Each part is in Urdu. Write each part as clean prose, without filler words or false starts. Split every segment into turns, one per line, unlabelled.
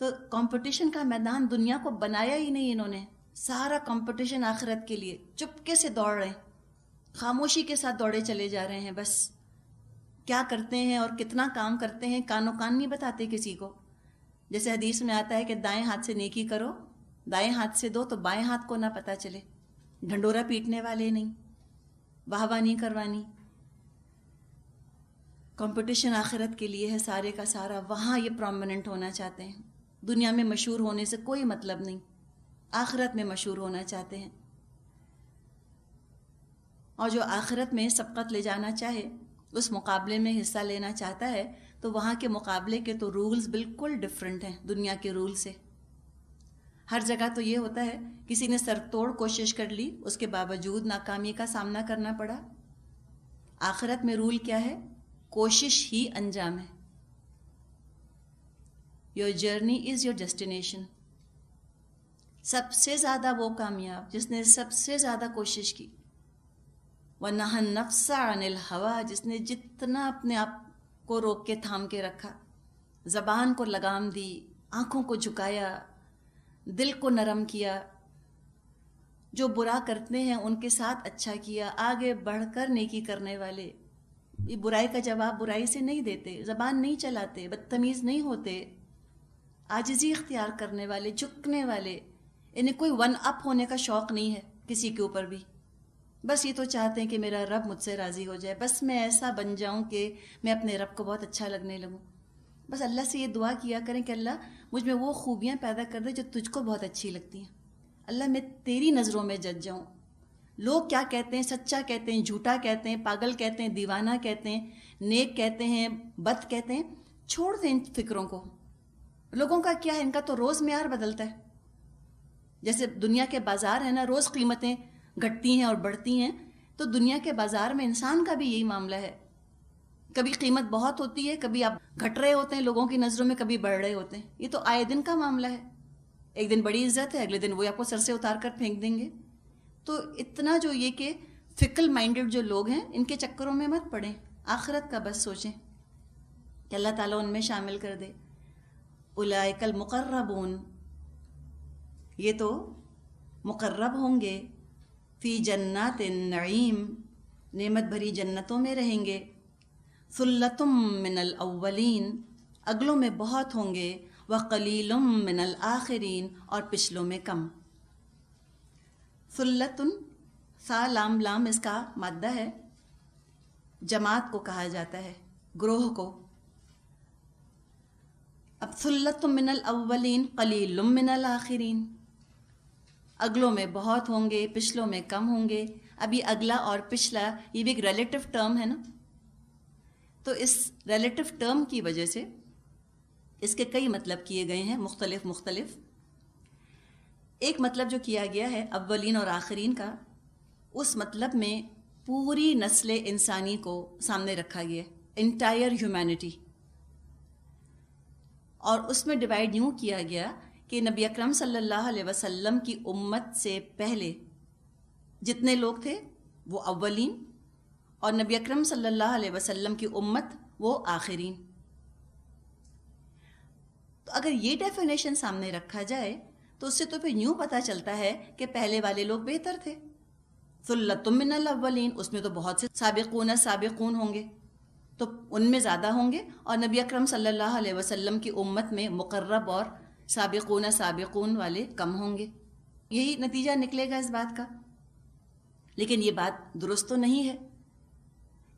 تو کمپٹیشن کا میدان دنیا کو بنایا ہی نہیں انہوں نے، سارا کمپٹیشن آخرت کے لیے، چپکے سے دوڑ رہے ہیں، خاموشی کے ساتھ دوڑے چلے جا رہے ہیں. بس کیا کرتے ہیں اور کتنا کام کرتے ہیں کانوں کان نہیں بتاتے کسی کو. جیسے حدیث میں آتا ہے کہ دائیں ہاتھ سے نیکی کرو، دائیں ہاتھ سے دو تو بائیں ہاتھ کو نہ پتہ چلے. ڈھنڈورا پیٹنے والے نہیں، واہ واہ نہیں کروانی. کمپٹیشن آخرت کے لیے ہے سارے کا سارا، وہاں یہ پرومیننٹ ہونا چاہتے ہیں. دنیا میں مشہور ہونے سے کوئی مطلب نہیں، آخرت میں مشہور ہونا چاہتے ہیں. اور جو آخرت میں سبقت لے جانا چاہے، اس مقابلے میں حصہ لینا چاہتا ہے، تو وہاں کے مقابلے کے تو رولز بالکل ڈیفرنٹ ہیں دنیا کے رول سے. ہر جگہ تو یہ ہوتا ہے کسی نے سر توڑ کوشش کر لی، اس کے باوجود ناکامی کا سامنا کرنا پڑا. آخرت میں رول کیا ہے؟ کوشش ہی انجام ہے. Your journey is your destination. سب سے زیادہ وہ کامیاب جس نے سب سے زیادہ کوشش کی. وَنَهَا النَّفْسَ عَنِ الْهَوَىٰ، جس نے جتنا اپنے آپ کو روک کے تھام کے رکھا، زبان کو لگام دی، آنکھوں کو جھکایا، دل کو نرم کیا، جو برا کرتے ہیں ان کے ساتھ اچھا کیا، آگے بڑھ کر نیکی کرنے والے. یہ برائی کا جواب برائی سے نہیں دیتے، زبان نہیں چلاتے، بدتمیز نہیں ہوتے، عاجزی اختیار کرنے والے، جھکنے والے. انہیں کوئی ون اپ ہونے کا شوق نہیں ہے کسی کے اوپر بھی. بس یہ تو چاہتے ہیں کہ میرا رب مجھ سے راضی ہو جائے، بس میں ایسا بن جاؤں کہ میں اپنے رب کو بہت اچھا لگنے لگوں. بس اللہ سے یہ دعا کیا کریں کہ اللہ مجھ میں وہ خوبیاں پیدا کر دے جو تجھ کو بہت اچھی لگتی ہیں. اللہ میں تیری نظروں میں جج جاؤں. لوگ کیا کہتے ہیں، سچا کہتے ہیں، جھوٹا کہتے ہیں، پاگل کہتے ہیں، دیوانہ کہتے ہیں، نیک کہتے ہیں، بد کہتے ہیں، چھوڑ دیں ان فکروں کو. لوگوں کا کیا ہے، ان کا تو روز معیار بدلتا ہے. جیسے دنیا کے بازار ہیں نا، روز قیمتیں گھٹتی ہیں اور بڑھتی ہیں، تو دنیا کے بازار میں انسان کا بھی یہی معاملہ ہے. کبھی قیمت بہت ہوتی ہے، کبھی آپ گھٹ رہے ہوتے ہیں لوگوں کی نظروں میں، کبھی بڑھ رہے ہوتے ہیں. یہ تو آئے دن کا معاملہ ہے. ایک دن بڑی عزت ہے، اگلے دن وہ آپ کو سر سے اتار کر پھینک دیں گے. تو اتنا جو یہ کہ فکل مائنڈڈ جو لوگ ہیں، ان کے چکروں میں مت پڑیں. آخرت کا بس سوچیں کہ اللہ تعالیٰ ان میں شامل کر دے. اولئک المقربون، یہ تو مقرب ہوں گے، فی جنات النعیم، نعمت بھری جنتوں میں رہیں گے. ثلۃ من الاولین، اگلوں میں بہت ہوں گے. وقلیل من الآخرین، اور پچھلوں میں کم. ثلۃ، ثا لام لام اس کا مادہ ہے، جماعت کو کہا جاتا ہے، گروہ کو. اب ثلۃ من الاولین قلیل من الآخرین، اگلوں میں بہت ہوں گے، پچھلوں میں کم ہوں گے. ابھی اگلا اور پچھلا یہ بھی ایک ریلیٹو ٹرم ہے نا، تو اس ریلیٹو ٹرم کی وجہ سے اس کے کئی مطلب کیے گئے ہیں، مختلف. ایک مطلب جو کیا گیا ہے اولین اور آخرین کا، اس مطلب میں پوری نسل انسانی کو سامنے رکھا گیا، انٹائر ہیومینٹی. اور اس میں ڈیوائیڈ یوں کیا گیا کہ نبی اکرم صلی اللہ علیہ وسلم کی امت سے پہلے جتنے لوگ تھے وہ اولین، اور نبی اکرم صلی اللہ علیہ وسلم کی امت وہ آخرین. تو اگر یہ ڈیفینیشن سامنے رکھا جائے تو اس سے تو پھر یوں پتہ چلتا ہے کہ پہلے والے لوگ بہتر تھے. ثلۃ من الاولین، اس میں تو بہت سے سابقون ہوں گے، تو ان میں زیادہ ہوں گے. اور نبی اکرم صلی اللہ علیہ وسلم کی امت میں مقرب اور سابقون والے کم ہوں گے. یہی نتیجہ نکلے گا اس بات کا. لیکن یہ بات درست تو نہیں ہے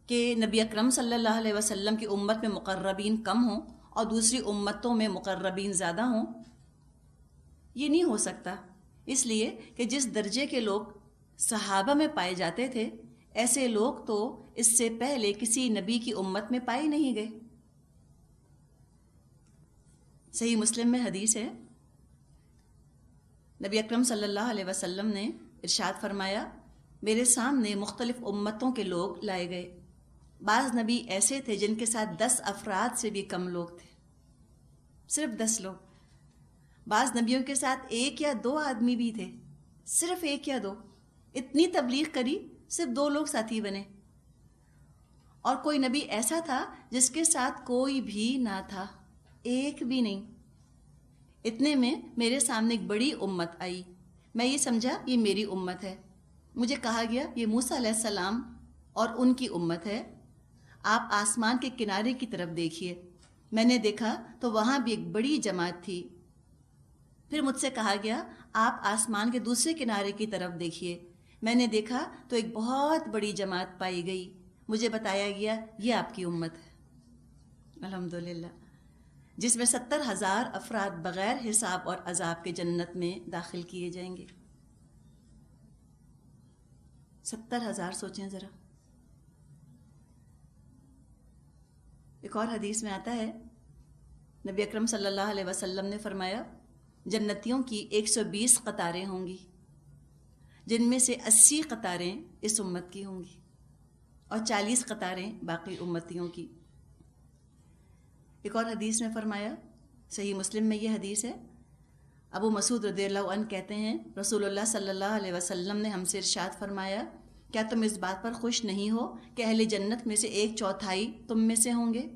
کہ نبی اکرم صلی اللہ علیہ وسلم کی امت میں مقربین کم ہوں اور دوسری امتوں میں مقربین زیادہ ہوں. یہ نہیں ہو سکتا، اس لیے کہ جس درجے کے لوگ صحابہ میں پائے جاتے تھے، ایسے لوگ تو اس سے پہلے کسی نبی کی امت میں پائے نہیں گئے. صحیح مسلم میں حدیث ہے، نبی اکرم صلی اللہ علیہ وسلم نے ارشاد فرمایا، میرے سامنے مختلف امتوں کے لوگ لائے گئے. بعض نبی ایسے تھے جن کے ساتھ 10 افراد سے بھی کم لوگ تھے، صرف 10 لوگ. بعض نبیوں کے ساتھ 1 یا 2 آدمی بھی تھے، صرف 1 یا 2. اتنی تبلیغ کری، صرف 2 لوگ ساتھی بنے. اور کوئی نبی ایسا تھا جس کے ساتھ کوئی بھی نہ تھا، ایک بھی نہیں. اتنے میں میرے سامنے ایک بڑی امت آئی، میں یہ سمجھا یہ میری امت ہے۔ مجھے کہا گیا یہ موسیٰ علیہ السلام اور ان کی امت ہے، آپ آسمان کے کنارے کی طرف دیکھیے۔ میں نے دیکھا تو وہاں بھی ایک بڑی جماعت تھی۔ پھر مجھ سے کہا گیا آپ آسمان کے دوسرے کنارے کی طرف دیکھیے۔ میں نے دیکھا تو ایک بہت بڑی جماعت پائی گئی۔ مجھے بتایا گیا یہ آپ کی امت ہے، الحمدللہ، جس میں 70,000 افراد بغیر حساب اور عذاب کے جنت میں داخل کیے جائیں گے۔ 70,000 سوچیں ذرا۔ ایک اور حدیث میں آتا ہے، نبی اکرم صلی اللہ علیہ وسلم نے فرمایا جنتیوں کی 120 قطاریں ہوں گی، جن میں سے 80 قطاریں اس امت کی ہوں گی اور 40 قطاریں باقی امتیوں کی۔ ایک اور حدیث میں فرمایا، صحیح مسلم میں یہ حدیث ہے، ابو مسعود رضی اللہ عنہ کہتے ہیں رسول اللہ صلی اللہ علیہ وسلم نے ہم سے ارشاد فرمایا کیا تم اس بات پر خوش نہیں ہو کہ اہل جنت میں سے 1/4 تم میں سے ہوں گے؟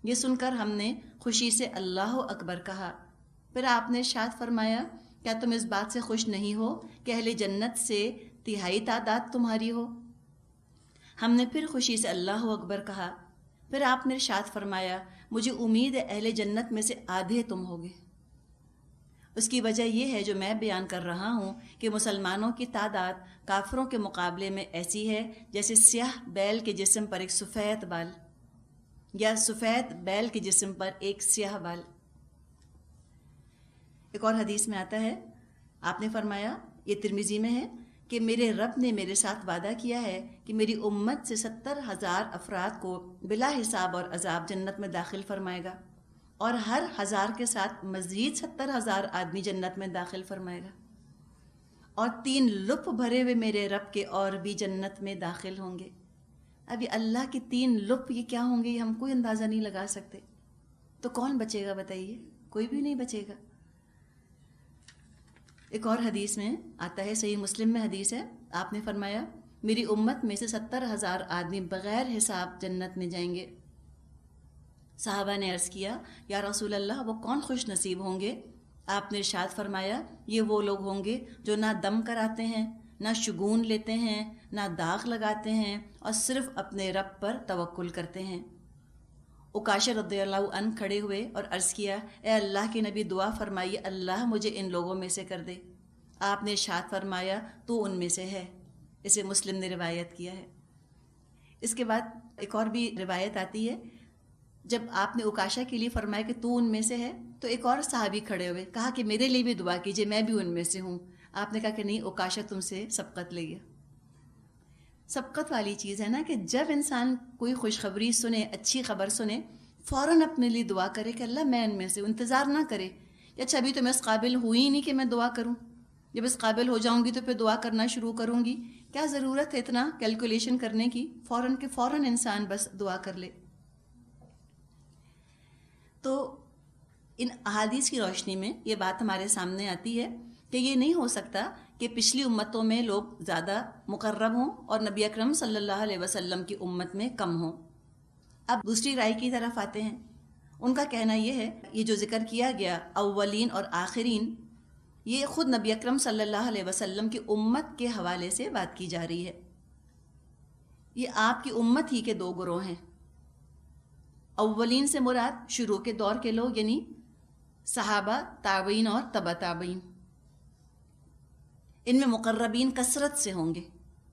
یہ سن کر ہم نے خوشی سے اللہ اکبر کہا۔ پھر آپ نے ارشاد فرمایا کیا تم اس بات سے خوش نہیں ہو کہ اہل جنت سے 1/3 تعداد تمہاری ہو؟ ہم نے پھر خوشی سے اللہ اکبر کہا۔ پھر آپ نے ارشاد فرمایا مجھے امید ہے اہل جنت میں سے آدھے تم ہوگے۔ اس کی وجہ یہ ہے جو میں بیان کر رہا ہوں کہ مسلمانوں کی تعداد کافروں کے مقابلے میں ایسی ہے جیسے سیاہ بیل کے جسم پر ایک سفید بال، یا سفید بیل کے جسم پر ایک سیاہ بال۔ ایک اور حدیث میں آتا ہے، آپ نے فرمایا، یہ ترمذی میں ہے، کہ میرے رب نے میرے ساتھ وعدہ کیا ہے کہ میری امت سے 70,000 افراد کو بلا حساب اور عذاب جنت میں داخل فرمائے گا، اور ہر 1000 کے ساتھ مزید 70,000 آدمی جنت میں داخل فرمائے گا، اور 3 لطف بھرے ہوئے میرے رب کے اور بھی جنت میں داخل ہوں گے۔ اب یہ اللہ کے 3 لطف یہ کیا ہوں گے یہ ہم کوئی اندازہ نہیں لگا سکتے۔ تو کون بچے گا بتائیے؟ کوئی بھی نہیں بچے گا۔ ایک اور حدیث میں آتا ہے، صحیح مسلم میں حدیث ہے، آپ نے فرمایا میری امت میں سے 70,000 آدمی بغیر حساب جنت میں جائیں گے۔ صحابہ نے عرض کیا یا رسول اللہ وہ کون خوش نصیب ہوں گے؟ آپ نے ارشاد فرمایا یہ وہ لوگ ہوں گے جو نہ دم کراتے ہیں، نہ شگون لیتے ہیں، نہ داغ لگاتے ہیں، اور صرف اپنے رب پر توکل کرتے ہیں۔ عکاشہ رضی اللہ عنہ کھڑے ہوئے اور عرض کیا اے اللہ کے نبی دعا فرمائیے اللہ مجھے ان لوگوں میں سے کر دے۔ آپ نے ارشاد فرمایا تو ان میں سے ہے۔ اسے مسلم نے روایت کیا ہے۔ اس کے بعد ایک اور بھی روایت آتی ہے، جب آپ نے عکاشہ کے لیے فرمایا کہ تو ان میں سے ہے تو ایک اور صحابی کھڑے ہوئے، کہا کہ میرے لیے بھی دعا کیجیے میں بھی ان میں سے ہوں۔ آپ نے کہا کہ نہیں، عکاشہ تم سے سبقت لے گیا۔ سبقت والی چیز ہے نا کہ جب انسان کوئی خوشخبری سنے، اچھی خبر سنے، فوراً اپنے لیے دعا کرے کہ اللہ میں ان میں سے، انتظار نہ کرے اچھا ابھی تو میں اس قابل ہوئی نہیں کہ میں دعا کروں، جب اس قابل ہو جاؤں گی تو پھر دعا کرنا شروع کروں گی۔ کیا ضرورت ہے اتنا کیلکولیشن کرنے کی؟ فوراً کہ فوراً انسان بس دعا کر لے۔ تو ان احادیث کی روشنی میں یہ بات ہمارے سامنے آتی ہے کہ یہ نہیں ہو سکتا کہ پچھلی امتوں میں لوگ زیادہ مقرب ہوں اور نبی اکرم صلی اللہ علیہ وسلم کی امت میں کم ہوں۔ اب دوسری رائے کی طرف آتے ہیں۔ ان کا کہنا یہ ہے یہ جو ذکر کیا گیا اولین اور آخرین، یہ خود نبی اکرم صلی اللہ علیہ وسلم کی امت کے حوالے سے بات کی جا رہی ہے۔ یہ آپ کی امت ہی کے 2 گروہ ہیں۔ اولین سے مراد شروع کے دور کے لوگ، یعنی صحابہ، تابعین اور تبع تابعین۔ ان میں مقربین کثرت سے ہوں گے،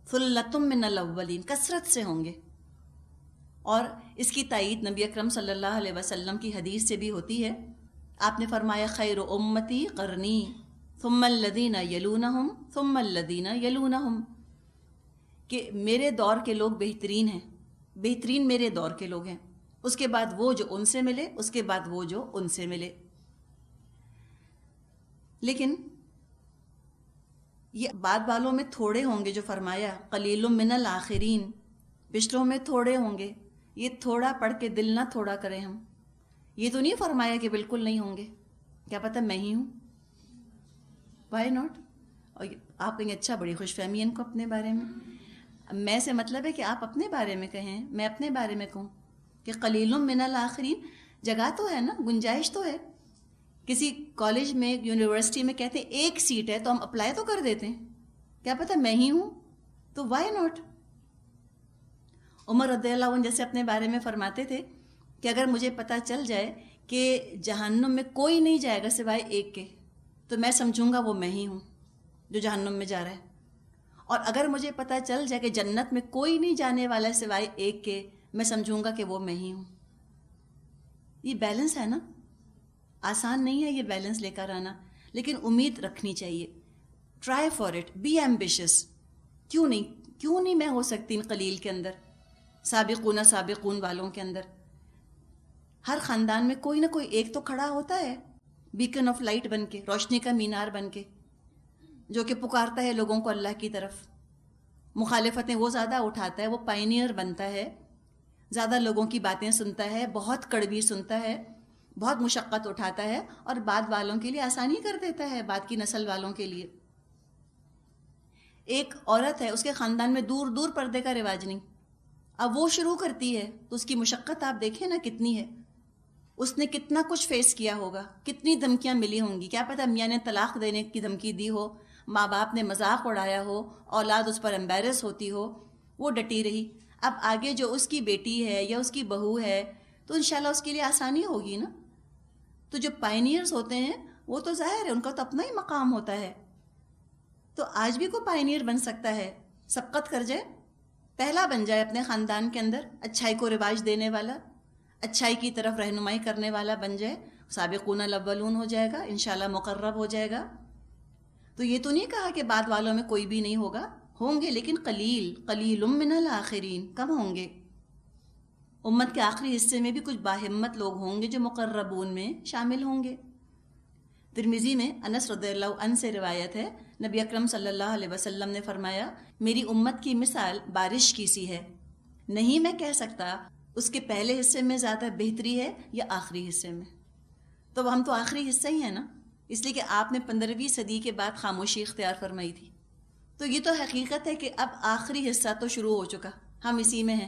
ثلۃ من الاولین، کثرت سے ہوں گے، اور اس کی تائید نبی اکرم صلی اللہ علیہ وسلم کی حدیث سے بھی ہوتی ہے۔ آپ نے فرمایا خیر امتی قرنی ثم الذین یلونہم ثم الذین یلونہم، کہ میرے دور کے لوگ بہترین ہیں، بہترین میرے دور کے لوگ ہیں، اس کے بعد وہ جو ان سے ملے، اس کے بعد وہ جو ان سے ملے۔ لیکن یہ بعد والوں میں تھوڑے ہوں گے، جو فرمایا قلیل من الآخرین، پچھلوں میں تھوڑے ہوں گے۔ یہ تھوڑا پڑھ کے دل نہ تھوڑا کریں ہم، یہ تو نہیں فرمایا کہ بالکل نہیں ہوں گے، کیا پتہ میں ہی ہوں، وائی ناٹ؟ اور آپ کہیں اچھا بڑی خوش فہمی ہے ان کو اپنے بارے میں۔ میں سے مطلب ہے کہ آپ اپنے بارے میں کہیں، میں اپنے بارے میں کہوں کہ قلیل من الآخرین، جگہ تو ہے نا، گنجائش تو ہے کسی کالج میں یونیورسٹی میں کہتے ہیں ایک سیٹ ہے تو ہم اپلائی تو کر دیتے ہیں، کیا پتہ میں ہی ہوں، تو وائی ناٹ. عمر رضی اللہ عنہ جیسے اپنے بارے میں فرماتے تھے کہ اگر مجھے پتہ چل جائے کہ جہنم میں کوئی نہیں جائے گا سوائے ایک کے، تو میں سمجھوں گا وہ میں ہی ہوں جو جہنم میں جا رہا ہے. اور اگر مجھے پتہ چل جائے کہ جنت میں کوئی نہیں جانے والا ہے سوائے ایک کے، میں سمجھوں گا کہ وہ میں ہی ہوں. یہ بیلنس ہے نا. آسان نہیں ہے یہ بیلنس لے کر آنا، لیکن امید رکھنی چاہیے. Try for it, be ambitious. کیوں نہیں میں ہو سکتی ان قلیل کے اندر، سابقون والوں کے اندر. ہر خاندان میں کوئی نہ کوئی ایک تو کھڑا ہوتا ہے، بیکن آف لائٹ بن کے، روشنی کا مینار بن کے، جو کہ پکارتا ہے لوگوں کو اللہ کی طرف. مخالفتیں وہ زیادہ اٹھاتا ہے، وہ پائنیئر بنتا ہے، زیادہ لوگوں کی باتیں سنتا ہے، بہت کڑوی سنتا ہے، بہت مشقت اٹھاتا ہے، اور بعد والوں کے لیے آسانی کر دیتا ہے، بعد کی نسل والوں کے لیے. ایک عورت ہے، اس کے خاندان میں دور دور پردے کا رواج نہیں، اب وہ شروع کرتی ہے تو اس کی مشقت آپ دیکھیں نا کتنی ہے. اس نے کتنا کچھ فیس کیا ہوگا، کتنی دھمکیاں ملی ہوں گی. کیا پتہ میاں نے طلاق دینے کی دھمکی دی ہو، ماں باپ نے مذاق اڑایا ہو، اولاد اس پر امبیرس ہوتی ہو، وہ ڈٹی رہی. اب آگے جو اس کی بیٹی ہے یا اس کی بہو ہے تو انشاءاللہ اس کے لیے آسانی ہوگی نا. تو جو پائنیئرز ہوتے ہیں وہ تو ظاہر ہے ان کا تو اپنا ہی مقام ہوتا ہے. تو آج بھی کوئی پائنیئر بن سکتا ہے، سبقت کر جائے، پہلا بن جائے اپنے خاندان کے اندر، اچھائی کو رواج دینے والا، اچھائی کی طرف رہنمائی کرنے والا بن جائے، سابقون الاولون ہو جائے گا، انشاءاللہ مقرب ہو جائے گا. تو یہ تو نہیں کہا کہ بعد والوں میں کوئی بھی نہیں ہوگا، ہوں گے لیکن قلیل من الآخرین، کم ہوں گے. امت کے آخری حصے میں بھی کچھ باہمت لوگ ہوں گے جو مقربون میں شامل ہوں گے. ترمذی میں انس رضی اللہ عنہ سے روایت ہے، نبی اکرم صلی اللہ علیہ وسلم نے فرمایا، میری امت کی مثال بارش کی سی ہے، نہیں میں کہہ سکتا اس کے پہلے حصے میں زیادہ بہتری ہے یا آخری حصے میں. تو ہم تو آخری حصہ ہی ہیں نا، اس لیے کہ آپ نے 15ویں صدی کے بعد خاموشی اختیار فرمائی تھی. تو یہ تو حقیقت ہے کہ اب آخری حصہ تو شروع ہو چکا، ہم اسی میں ہیں.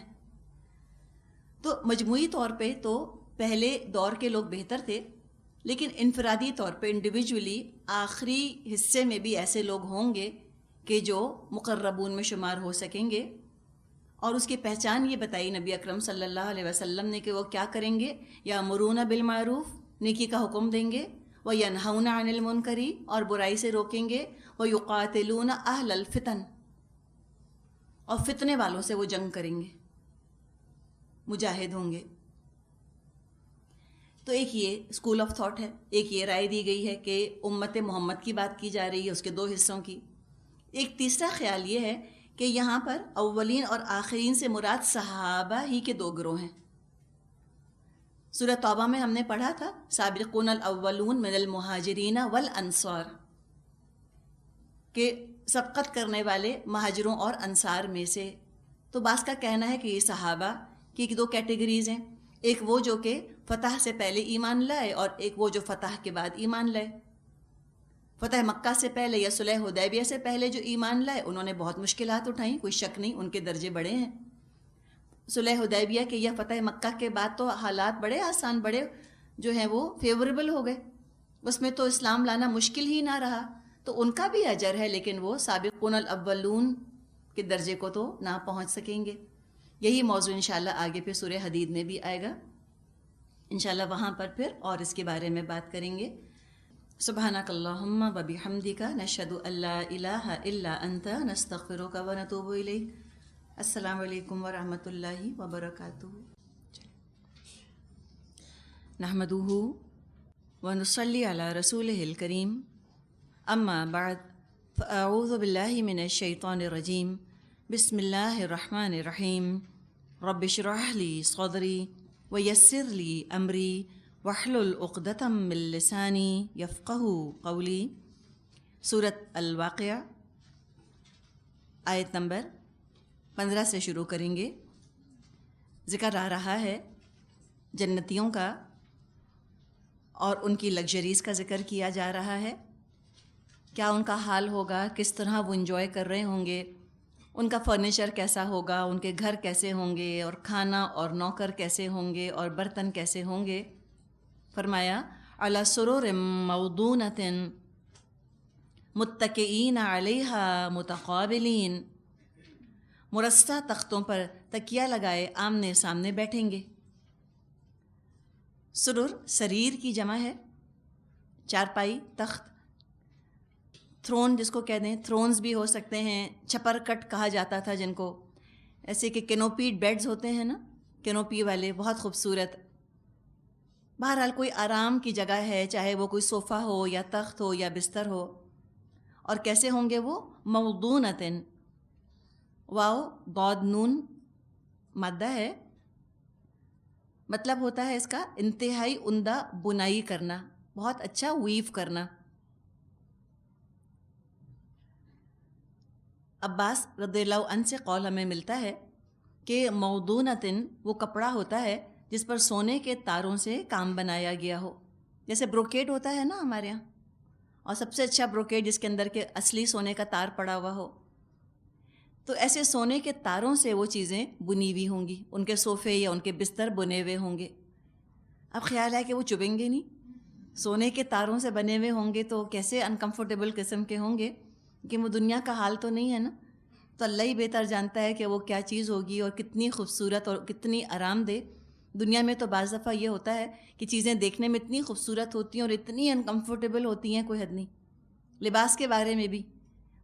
تو مجموعی طور پہ تو پہلے دور کے لوگ بہتر تھے، لیکن انفرادی طور پہ انڈیویجولی آخری حصے میں بھی ایسے لوگ ہوں گے کہ جو مقربون میں شمار ہو سکیں گے. اور اس کی پہچان یہ بتائی نبی اکرم صلی اللہ علیہ وسلم نے کہ وہ کیا کریں گے، یامرون بالمعروف، نیکی کا حکم دیں گے، وینہون عن المنکر، اور برائی سے روکیں گے، ویقاتلون اہل الفتن، اور فتنے والوں سے وہ جنگ کریں گے، مجاہد ہوں گے. تو ایک یہ اسکول آف تھاٹ ہے، ایک یہ رائے دی گئی ہے کہ امت محمد کی بات کی جا رہی ہے، اس کے دو حصوں کی. ایک تیسرا خیال یہ ہے کہ یہاں پر اولین اور آخرین سے مراد صحابہ ہی کے دو گروہ ہیں. سورہ توبہ میں ہم نے پڑھا تھا، سابقون الاولون من المہاجرین والانصار، کہ سبقت کرنے والے مہاجروں اور انصار میں سے. تو بعض کا کہنا ہے کہ یہ صحابہ کی دو کیٹیگریز ہیں، ایک وہ جو کہ فتح سے پہلے ایمان لائے، اور ایک وہ جو فتح کے بعد ایمان لائے. فتح مکہ سے پہلے یا صلح حدیبیہ سے پہلے جو ایمان لائے انہوں نے بہت مشکلات اٹھائیں، کوئی شک نہیں، ان کے درجے بڑے ہیں. صلح حدیبیہ کے یا فتح مکہ کے بعد تو حالات بڑے آسان، بڑے جو ہیں وہ فیوریبل ہو گئے، اس میں تو اسلام لانا مشکل ہی نہ رہا. تو ان کا بھی اجر ہے، لیکن وہ سابقون الاولون کے درجے کو تو نہ پہنچ سکیں گے. یہی موضوع انشاءاللہ آگے پھر سورہ حدید میں بھی آئے گا، انشاءاللہ وہاں پر پھر اور اس کے بارے میں بات کریں گے. سبحانک اللہم و بحمدک، نشہد ان لا الہ الا انت، نستغفرک و نتوب الیک. السلام علیکم ورحمۃ اللہ وبرکاتہ. نحمدہ ونصلی علی رسولہ الکریم، اما بعد، فاعوذ باللہ من الشیطان الرجیم، بسم اللہ الرحمن الرحیم. رب اشرح لی صدری ویسر لی امری واحلل عقدۃ من لسانی یفقہوا قولی. سورۃ الواقعہ آیت نمبر 15 سے شروع کریں گے. ذکر آ رہا ہے جنتیوں کا اور ان کی لگژریز کا ذکر کیا جا رہا ہے. کیا ان کا حال ہوگا، کس طرح وہ انجوائے کر رہے ہوں گے، ان کا فرنیچر کیسا ہوگا، ان کے گھر کیسے ہوں گے، اور کھانا اور نوکر کیسے ہوں گے، اور برتن کیسے ہوں گے. فرمایا علی سرر موضونۃ متکئین علیہا متقابلین، مرصع تختوں پر تکیہ لگائے آمنے سامنے بیٹھیں گے۔ سرر سریر کی جمع ہے، چارپائی، تخت، تھرون جس کو کہتے ہیں، تھرونز بھی ہو سکتے ہیں، چھپر کٹ کہا جاتا تھا جن کو، ایسے کہ کینوپیڈ بیڈز ہوتے ہیں نا، کینوپی والے، بہت خوبصورت۔ بہرحال کوئی آرام کی جگہ ہے، چاہے وہ کوئی صوفہ ہو یا تخت ہو یا بستر ہو۔ اور کیسے ہوں گے وہ؟ موضونۃ، واو ضاد نون مادہ ہے، مطلب ہوتا ہے اس کا انتہائی عمدہ بنائی کرنا، بہت اچھا ویو کرنا۔ عباس رضی اللہ عنہ سے قول ہمیں ملتا ہے کہ موضونۃ وہ کپڑا ہوتا ہے جس پر سونے کے تاروں سے کام بنایا گیا ہو، جیسے بروکیڈ ہوتا ہے نا ہمارے یہاں، اور سب سے اچھا بروکیڈ جس کے اندر کے اصلی سونے کا تار پڑا ہوا ہو، تو ایسے سونے کے تاروں سے وہ چیزیں بنی ہوئی ہوں گی، ان کے صوفے یا ان کے بستر بنے ہوئے ہوں گے۔ اب خیال ہے کہ وہ چبھیں گے نہیں، سونے کے تاروں سے بنے ہوئے ہوں گے تو کیسے انکمفرٹیبل قسم کے ہوں گے، کہ وہ دنیا کا حال تو نہیں ہے نا، تو اللہ ہی بہتر جانتا ہے کہ وہ کیا چیز ہوگی اور کتنی خوبصورت اور کتنی آرام دہ۔ دنیا میں تو بعض دفعہ یہ ہوتا ہے کہ چیزیں دیکھنے میں اتنی خوبصورت ہوتی ہیں اور اتنی انکمفرٹیبل ہوتی ہیں، کوئی حد نہیں۔ لباس کے بارے میں بھی،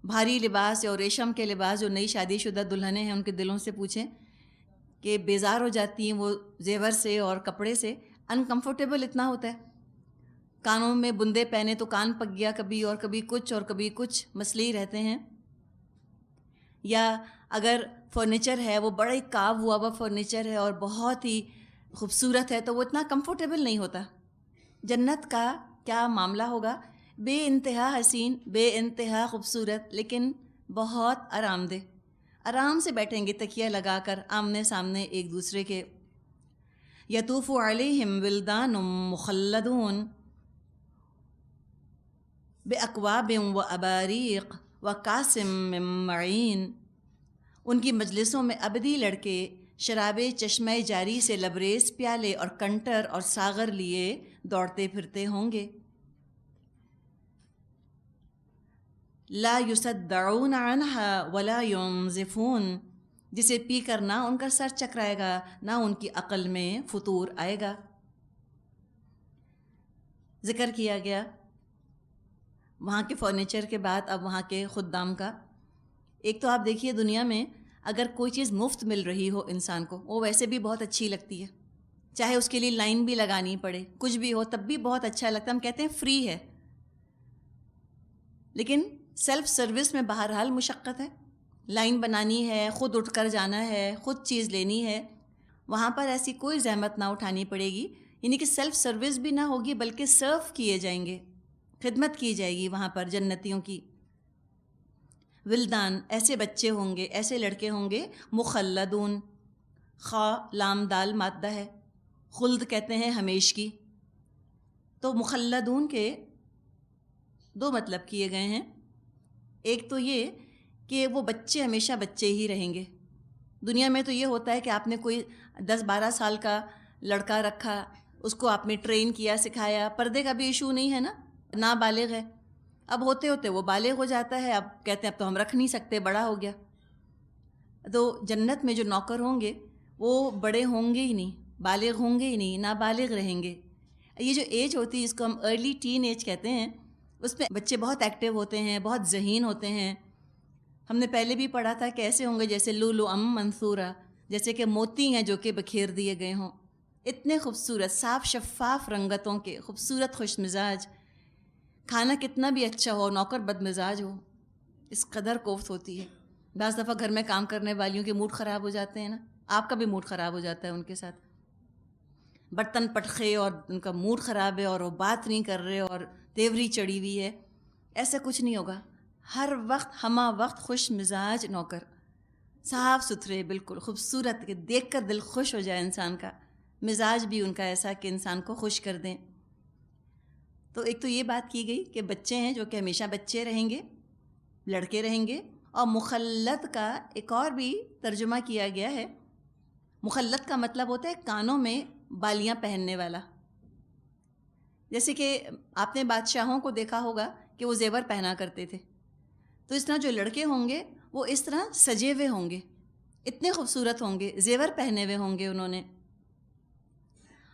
بھاری لباس اور ریشم کے لباس جو نئی شادی شدہ دلہنیں ہیں ان کے دلوں سے پوچھیں کہ بیزار ہو جاتی ہیں وہ زیور سے اور کپڑے سے، انکمفرٹیبل اتنا ہوتا ہے۔ کانوں میں بندے پہنے تو کان پک گیا کبھی، اور کبھی کچھ مسئلے ہی رہتے ہیں۔ یا اگر فرنیچر ہے وہ بڑا ہی کاو ہوا ہوا فرنیچر ہے اور بہت ہی خوبصورت ہے تو وہ اتنا کمفرٹیبل نہیں ہوتا۔ جنت کا کیا معاملہ ہوگا؟ بے انتہا حسین، بے انتہا خوبصورت، لیکن بہت آرام دہ، آرام سے بیٹھیں گے تکیہ لگا کر آمنے سامنے ایک دوسرے کے۔ یطوف علیہم ولدان مخلدون باکواب واباریق وکاس من معین، ان کی مجلسوں میں ابدی لڑکے شراب چشمہ جاری سے لبریز پیالے اور کنٹر اور ساغر لیے دوڑتے پھرتے ہوں گے۔ لا یصدعون عنہا ولا ینزفون، جسے پی کر نہ ان کا سر چکرائے گا نہ ان کی عقل میں فطور آئے گا۔ ذکر کیا گیا وہاں کے فرنیچر کے بعد اب وہاں کے خدام کا۔ ایک تو آپ دیکھیے دنیا میں اگر کوئی چیز مفت مل رہی ہو انسان کو، وہ ویسے بھی بہت اچھی لگتی ہے، چاہے اس کے لیے لائن بھی لگانی پڑے، کچھ بھی ہو تب بھی بہت اچھا لگتا ہے۔ ہم کہتے ہیں فری ہے، لیکن سیلف سروس میں بہرحال مشقت ہے، لائن بنانی ہے، خود اٹھ کر جانا ہے، خود چیز لینی ہے۔ وہاں پر ایسی کوئی زحمت نہ اٹھانی پڑے گی، یعنی کہ سیلف سروس بھی نہ ہوگی بلکہ سرو کیے جائیں گے، خدمت کی جائے گی وہاں پر جنتیوں کی۔ ولدان، ایسے بچے ہوں گے، ایسے لڑکے ہوں گے، مخلدون، خا لام دال مادہ ہے، خلد کہتے ہیں ہمیش کی، تو مخلدون کے دو مطلب کیے گئے ہیں۔ ایک تو یہ کہ وہ بچے ہمیشہ بچے ہی رہیں گے۔ دنیا میں تو یہ ہوتا ہے کہ آپ نے کوئی 10-12 سال کا لڑکا رکھا، اس کو آپ نے ٹرین کیا، سکھایا، پردے کا بھی ایشو نہیں ہے نا، نابالغ ہے، اب ہوتے ہوتے وہ بالغ ہو جاتا ہے، اب کہتے ہیں اب تو ہم رکھ نہیں سکتے، بڑا ہو گیا۔ تو جنت میں جو نوکر ہوں گے وہ بڑے ہوں گے ہی نہیں، بالغ ہوں گے ہی نہیں، نابالغ رہیں گے۔ یہ جو ایج ہوتی ہے جس کو ہم ارلی ٹین ایج کہتے ہیں، اس میں بچے بہت ایکٹیو ہوتے ہیں، بہت ذہین ہوتے ہیں۔ ہم نے پہلے بھی پڑھا تھا کہ ایسے ہوں گے جیسے لؤلؤا منثورا، جیسے کہ موتی ہیں جو کہ بکھیر دیے گئے ہوں، اتنے خوبصورت صاف شفاف رنگتوں کے، خوبصورت خوش مزاج، کھانا کتنا بھی اچھا ہو، نوکر بد مزاج ہو، اس قدر کوفت ہوتی ہے۔ بعض دفعہ گھر میں کام کرنے والیوں کے موڈ خراب ہو جاتے ہیں نا، آپ کا بھی موڈ خراب ہو جاتا ہے ان کے ساتھ، برتن پٹخے اور ان کا موڈ خراب ہے اور وہ بات نہیں کر رہے اور تیوری چڑھی ہوئی ہے، ایسا کچھ نہیں ہوگا۔ ہر وقت ہمہ وقت خوش مزاج نوکر، صاف ستھرے، بالکل خوبصورت، کہ دیکھ کر دل خوش ہو جائے انسان کا، مزاج بھی ان کا ایسا کہ انسان کو خوش کر دیں۔ تو ایک تو یہ بات کی گئی کہ بچے ہیں جو کہ ہمیشہ بچے رہیں گے، لڑکے رہیں گے۔ اور مخلد کا ایک اور بھی ترجمہ کیا گیا ہے، مخلد کا مطلب ہوتا ہے کانوں میں بالیاں پہننے والا، جیسے کہ آپ نے بادشاہوں کو دیکھا ہوگا کہ وہ زیور پہنا کرتے تھے، تو اس طرح جو لڑکے ہوں گے وہ اس طرح سجے ہوئے ہوں گے، اتنے خوبصورت ہوں گے، زیور پہنے ہوئے ہوں گے انہوں نے.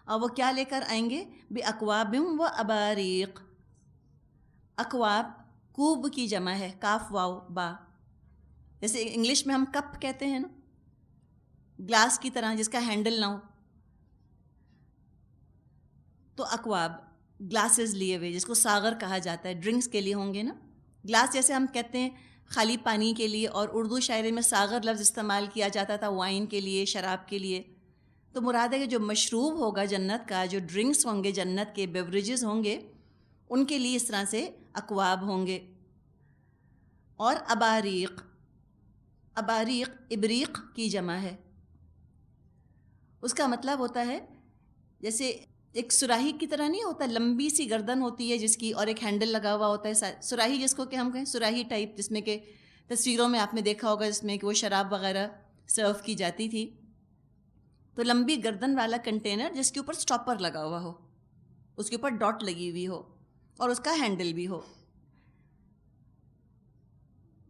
اور وہ کیا لے کر آئیں گے؟ بِأَكْوَابٍ وَأَبَارِيقٍ. اکواب کوب کی جمع ہے، کاف واو با. جیسے انگلش میں ہم کپ کہتے ہیں نا، گلاس کی طرح جس کا ہینڈل نہ ہو، تو اکواب گلاسز لیے ہوئے، جس کو ساغر کہا جاتا ہے، ڈرنکس کے لیے ہوں گے نا. گلاس جیسے ہم کہتے ہیں خالی پانی کے لیے، اور اردو شاعری میں ساغر لفظ استعمال کیا جاتا تھا وائن کے لیے، شراب کے لیے. تو مراد ہے کہ جو مشروب ہوگا جنت کا، جو ڈرنکس ہوں گے جنت کے، بیوریجز ہوں گے، ان کے لیے اس طرح سے اکواب ہوں گے. اور اباریق، اباریق ابریق کی جمع ہے. اس کا مطلب ہوتا ہے جیسے ایک سراہی کی طرح نہیں ہوتا، لمبی سی گردن ہوتی ہے جس کی، اور ایک ہینڈل لگا ہوا ہوتا ہے، سراہی جس کو کہ ہم کہیں سراہی ٹائپ، جس میں کہ تصویروں میں آپ نے دیکھا ہوگا جس میں کہ وہ شراب وغیرہ سرو کی جاتی تھی. تو لمبی گردن والا کنٹینر جس کے اوپر سٹاپر لگا ہوا ہو، اس کے اوپر ڈاٹ لگی ہوئی ہو، اور اس کا ہینڈل بھی ہو.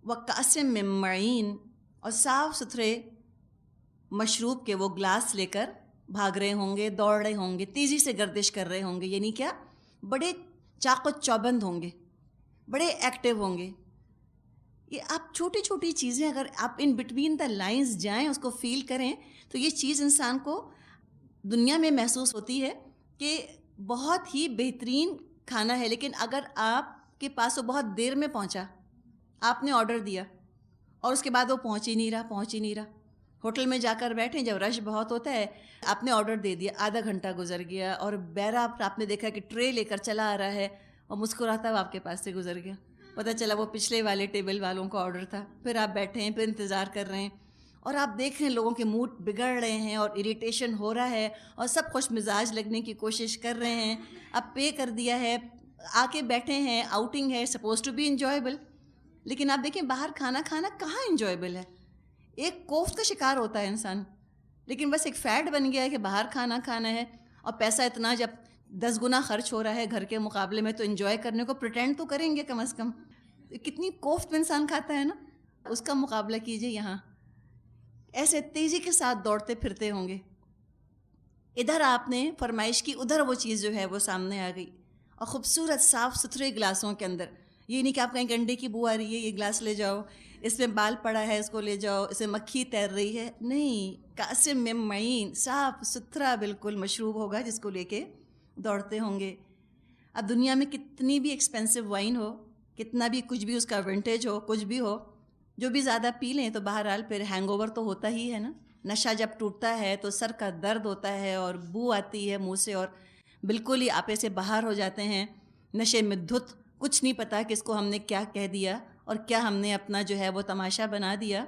وَكَأْسٍ مِّن مَّعِينٍ، اور صاف ستھرے مشروب کے وہ گلاس لے کر بھاگ رہے ہوں گے، دوڑ رہے ہوں گے، تیزی سے گردش کر رہے ہوں گے. یعنی کیا؟ بڑے چاق و چوبند ہوں گے، بڑے ایکٹیو ہوں گے. یہ آپ چھوٹی چھوٹی چیزیں اگر آپ ان بٹوین دا لائنز جائیں، اس کو فیل کریں، تو یہ چیز انسان کو دنیا میں محسوس ہوتی ہے کہ بہت ہی بہترین کھانا ہے، لیکن اگر آپ کے پاس وہ بہت دیر میں پہنچا، آپ نے آرڈر دیا اور اس کے بعد وہ پہنچ ہی نہیں رہا. ہوٹل میں جا کر بیٹھیں، جب رش بہت ہوتا ہے، آپ نے آرڈر دے دیا، آدھا گھنٹہ گزر گیا، اور بیرا آپ نے دیکھا کہ ٹرے لے کر چلا آ رہا ہے اور مسکراتا ہوا آپ کے پاس سے گزر گیا. پتہ چلا وہ پچھلے والے ٹیبل والوں کا آرڈر تھا. پھر آپ بیٹھے ہیں، پھر انتظار کر رہے ہیں، اور آپ دیکھ رہے ہیں لوگوں کے موڈ بگڑ رہے ہیں اور اریٹیشن ہو رہا ہے، اور سب خوش مزاج لگنے کی کوشش کر رہے ہیں. اب پے کر دیا ہے، آ کے بیٹھے ہیں، آؤٹنگ ہے، سپوز ٹو بی انجوائبل، لیکن آپ دیکھیں باہر کھانا کہاں انجوائبل ہے. ایک کوفت کا شکار ہوتا ہے انسان، لیکن بس ایک فیٹ بن گیا ہے کہ باہر کھانا ہے، اور پیسہ اتنا جب 10 گنا خرچ ہو رہا ہے گھر کے مقابلے میں، تو انجوائے کرنے کو پریٹینڈ تو کریں گے کم از کم. کتنی کوفت انسان کھاتا ہے نا، اس کا مقابلہ کیجئے یہاں. ایسے تیزی کے ساتھ دوڑتے پھرتے ہوں گے. ادھر آپ نے فرمائش کی، ادھر وہ چیز جو ہے وہ سامنے آ گئی، اور خوبصورت صاف ستھرے گلاسوں کے اندر. یہ نہیں کہ آپ کہیں گنڈے کی بو آ رہی ہے، یہ گلاس لے جاؤ، اس میں بال پڑا ہے، اس کو لے جاؤ، اس میں مکھی تیر رہی ہے. نہیں، کاسم من معین، صاف ستھرا بالکل مشروب ہوگا جس کو لے کے دوڑتے ہوں گے. اب دنیا میں کتنی بھی ایکسپینسو وائن ہو، کتنا بھی کچھ بھی اس کا ونٹیج ہو، کچھ بھی ہو، جو بھی زیادہ پی لیں تو بہرحال پھر ہینگ اوور تو ہوتا ہی ہے نا. نشہ جب ٹوٹتا ہے تو سر کا درد ہوتا ہے، اور بو آتی ہے منہ سے، اور بالکل ہی آپے سے باہر ہو جاتے ہیں. نشے میں دھت، کچھ نہیں پتہ کہ اس کو ہم نے کیا کہہ دیا، اور کیا ہم نے اپنا جو ہے وہ تماشا بنا دیا.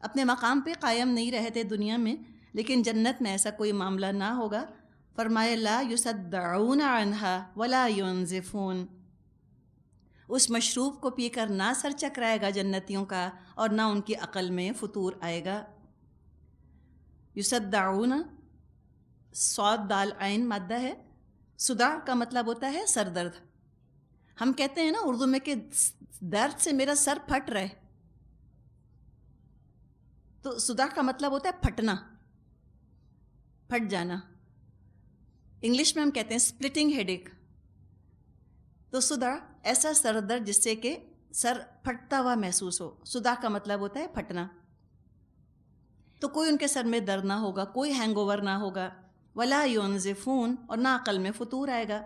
اپنے مقام پہ قائم نہیں رہتے دنیا میں، لیکن جنت میں ایسا کوئی معاملہ نہ ہوگا. فرمایا لا یصدعون عنہا ولا ینزفون، اس مشروب کو پی کر نہ سر چکرائے گا جنتیوں کا، اور نہ ان کی عقل میں فطور آئے گا. یصدعون، صاد دال عین مادہ ہے. صداع کا مطلب ہوتا ہے سر درد. ہم کہتے ہیں نا اردو میں کہ درد سے میرا سر پھٹ رہا ہے، تو صداع کا مطلب ہوتا ہے پھٹنا، پھٹ جانا. انگلش میں ہم کہتے ہیں سپلٹنگ ہیڈ ایک. تو صداع ایسا سر درد جس سے کہ سر پھٹتا ہوا محسوس ہو. صداع کا مطلب ہوتا ہے پھٹنا. تو کوئی ان کے سر میں درد نہ ہوگا، کوئی ہینگ اوور نہ ہوگا. ولا ینزفون، اور نہ عقل میں فطور آئے گا.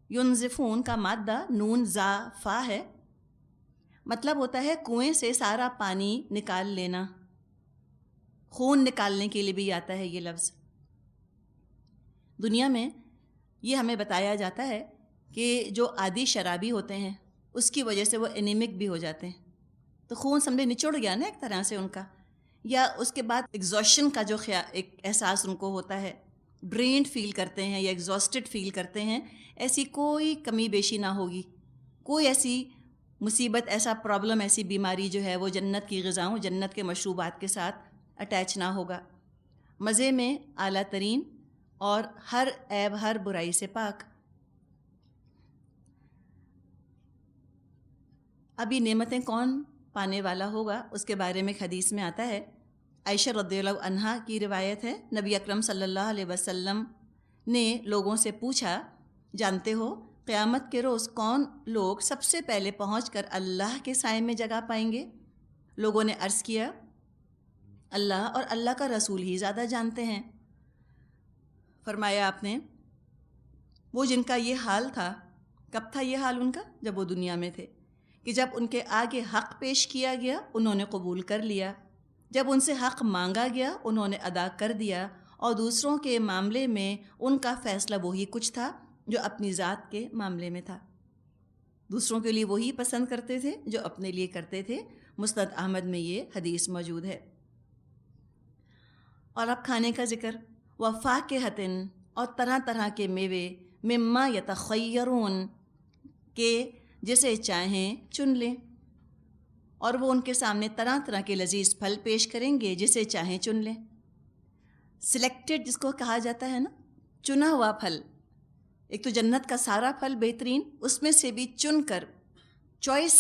ینزفون کا مادہ نون زا فا ہے، مطلب ہوتا ہے کنویں سے سارا پانی نکال لینا. خون نکالنے کے لیے بھی آتا ہے یہ لفظ. دنیا میں یہ ہمیں بتایا جاتا ہے کہ جو عادی شرابی ہوتے ہیں اس کی وجہ سے وہ انیمک بھی ہو جاتے ہیں. تو خون سمجھے نچوڑ گیا نا ایک طرح سے ان کا، یا اس کے بعد ایگزوشن کا جو ایک احساس ان کو ہوتا ہے، ڈرینڈ فیل کرتے ہیں یا ایگزاسٹڈ فیل کرتے ہیں. ایسی کوئی کمی بیشی نہ ہوگی، کوئی ایسی مصیبت، ایسا پرابلم، ایسی بیماری جو ہے وہ جنت کی غذاؤں، جنت کے مشروبات کے ساتھ اٹیچ نہ ہوگا. مزے میں اعلیٰ ترین، اور ہر عیب ہر برائی سے پاک. اب یہ نعمتیں کون پانے والا ہوگا اس کے بارے میں ایک حدیث میں آتا ہے. عائشہ رضی اللہ عنہا کی روایت ہے، نبی اکرم صلی اللہ علیہ وسلم نے لوگوں سے پوچھا، جانتے ہو قیامت کے روز کون لوگ سب سے پہلے پہنچ کر اللہ کے سائے میں جگہ پائیں گے؟ لوگوں نے عرض کیا، اللہ اور اللہ کا رسول ہی زیادہ جانتے ہیں. فرمایا آپ نے، وہ جن کا یہ حال تھا. کب تھا یہ حال ان کا؟ جب وہ دنیا میں تھے، کہ جب ان کے آگے حق پیش کیا گیا انہوں نے قبول کر لیا، جب ان سے حق مانگا گیا انہوں نے ادا کر دیا، اور دوسروں کے معاملے میں ان کا فیصلہ وہی کچھ تھا جو اپنی ذات کے معاملے میں تھا. دوسروں کے لیے وہی پسند کرتے تھے جو اپنے لیے کرتے تھے. مسند احمد میں یہ حدیث موجود ہے. اور اب کھانے کا ذکر، وفاکہۃ، اور طرح طرح کے میوے، مما یتخیرون، کہ جسے چاہیں چن لیں. اور وہ ان کے سامنے طرح طرح کے لذیذ پھل پیش کریں گے، جسے چاہیں چن لیں. سلیکٹڈ جس کو کہا جاتا ہے نا، چنا ہوا پھل. ایک تو جنت کا سارا پھل بہترین، اس میں سے بھی چن کر چوائس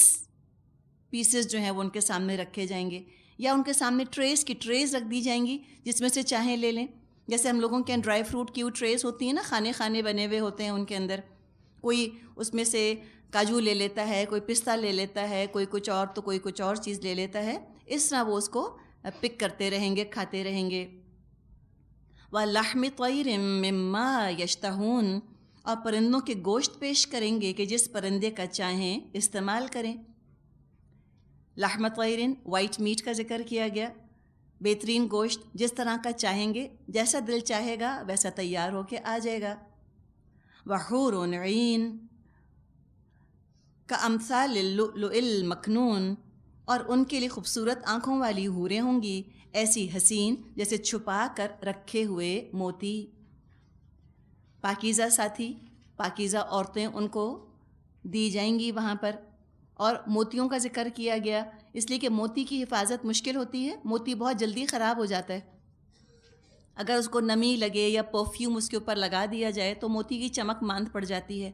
پیسز جو ہیں وہ ان کے سامنے رکھے جائیں گے، یا ان کے سامنے ٹریز کی ٹریز رکھ دی جائیں گی جس میں سے چاہیں لے لیں. جیسے ہم لوگوں کے ڈرائی فروٹ کی وہ ٹریز ہوتی ہیں نا، خانے خانے بنے ہوئے ہوتے ہیں ان کے اندر. کوئی اس میں سے کاجو لے لیتا ہے، کوئی پستہ لے لیتا ہے، کوئی کچھ اور تو کوئی کچھ اور چیز لے لیتا ہے. اس طرح وہ اس کو پک کرتے رہیں گے، کھاتے رہیں گے. وَلَحْمِ طَيْرٍ مِّمَّا يَشْتَهُونَ، اور پرندوں کے گوشت پیش کریں گے کہ جس پرندے کا چاہیں استعمال کریں. لحم طیر، وائٹ میٹ کا ذکر کیا گیا، بہترین گوشت، جس طرح کا چاہیں گے، جیسا دل چاہے گا ویسا تیار ہو کے آ جائے گا. وحور عین کامثال اللؤلؤ المکنون، اور ان کے لیے خوبصورت آنکھوں والی حوریں ہوں گی، ایسی حسین جیسے چھپا کر رکھے ہوئے موتی. پاکیزہ ساتھی، پاکیزہ عورتیں ان کو دی جائیں گی وہاں پر. اور موتیوں کا ذکر کیا گیا اس لیے کہ موتی کی حفاظت مشکل ہوتی ہے. موتی بہت جلدی خراب ہو جاتا ہے. اگر اس کو نمی لگے یا پرفیوم اس کے اوپر لگا دیا جائے تو موتی کی چمک ماند پڑ جاتی ہے.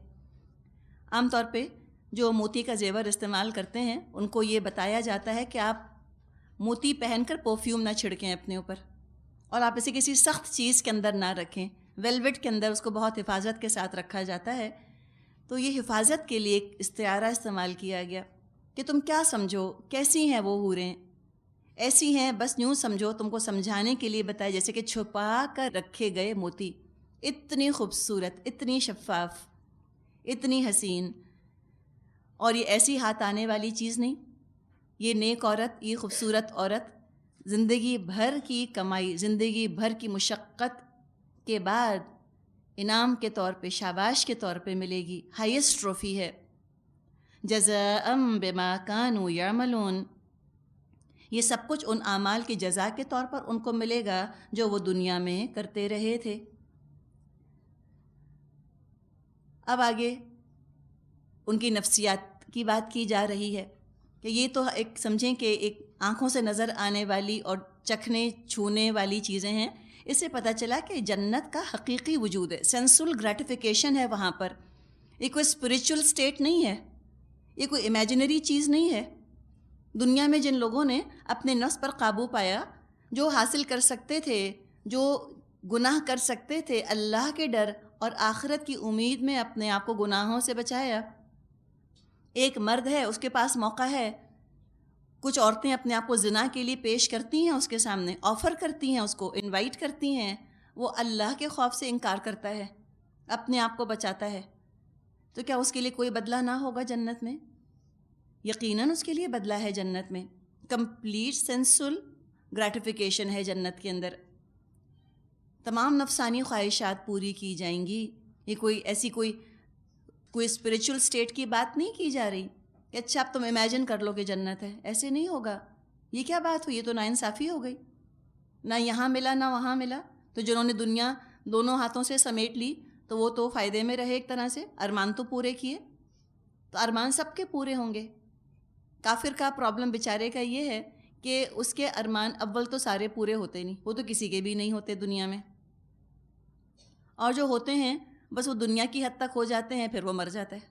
عام طور پہ جو موتی کا زیور استعمال کرتے ہیں ان کو یہ بتایا جاتا ہے کہ آپ موتی پہن کر پرفیوم نہ چھڑکیں اپنے اوپر، اور آپ اسے کسی سخت چیز کے اندر نہ رکھیں. ویلویٹ کے اندر اس کو بہت حفاظت کے ساتھ رکھا جاتا ہے. تو یہ حفاظت کے لیے ایک استعارہ استعمال کیا گیا کہ تم کیا سمجھو کیسی ہیں وہ حوریں؟ ایسی ہیں بس یوں سمجھو، تم کو سمجھانے کے لیے بتایا جیسے کہ چھپا کر رکھے گئے موتی. اتنی خوبصورت، اتنی شفاف، اتنی حسین. اور یہ ایسی ہاتھ آنے والی چیز نہیں. یہ نیک عورت، یہ خوبصورت عورت زندگی بھر کی کمائی، زندگی بھر کی مشقت کے بعد انعام کے طور پہ، شاباش کے طور پہ ملے گی. ہائیسٹ ٹرافی ہے. جزاء بما كانوا يعملون، یہ سب کچھ ان اعمال کی جزا کے طور پر ان کو ملے گا جو وہ دنیا میں کرتے رہے تھے. اب آگے ان کی نفسیات کی بات کی جا رہی ہے کہ یہ تو ایک سمجھیں کہ ایک آنکھوں سے نظر آنے والی اور چکھنے چھونے والی چیزیں ہیں. اس سے پتہ چلا کہ جنت کا حقیقی وجود ہے، سینسل گریٹیفیکیشن ہے وہاں پر. یہ کوئی اسپریچول اسٹیٹ نہیں ہے، یہ کوئی امیجنری چیز نہیں ہے. دنیا میں جن لوگوں نے اپنے نفس پر قابو پایا، جو حاصل کر سکتے تھے، جو گناہ کر سکتے تھے، اللہ کے ڈر اور آخرت کی امید میں اپنے آپ کو گناہوں سے بچایا. ایک مرد ہے، اس کے پاس موقع ہے، کچھ عورتیں اپنے آپ کو زنا کے لیے پیش کرتی ہیں، اس کے سامنے آفر کرتی ہیں، اس کو انوائٹ کرتی ہیں. وہ اللہ کے خوف سے انکار کرتا ہے، اپنے آپ کو بچاتا ہے. تو کیا اس کے لیے کوئی بدلہ نہ ہوگا جنت میں؟ یقیناً اس کے لیے بدلہ ہے جنت میں. کمپلیٹ سینسل گریٹیفیکیشن ہے جنت کے اندر. تمام نفسانی خواہشات پوری کی جائیں گی. یہ کوئی ایسی کوئی اسپریچول اسٹیٹ کی بات نہیں کی جا رہی کہ اچھا اب تم امیجن کر لو کہ جنت ہے. ایسے نہیں ہوگا. یہ کیا بات ہوئی؟ یہ تو ناانصافی ہو گئی. نہ یہاں ملا نہ وہاں ملا. تو جنہوں نے دنیا دونوں ہاتھوں سے سمیٹ لی تو وہ تو فائدے میں رہے ایک طرح سے، ارمان تو پورے کیے. تو ارمان سب کے پورے ہوں گے. کافر کا پرابلم بیچارے کا یہ ہے کہ اس کے ارمان اول تو سارے پورے ہوتے نہیں، وہ تو کسی کے بھی نہیں ہوتے دنیا میں. اور جو ہوتے ہیں بس وہ دنیا کی حد تک ہو جاتے ہیں، پھر وہ مر جاتا ہے.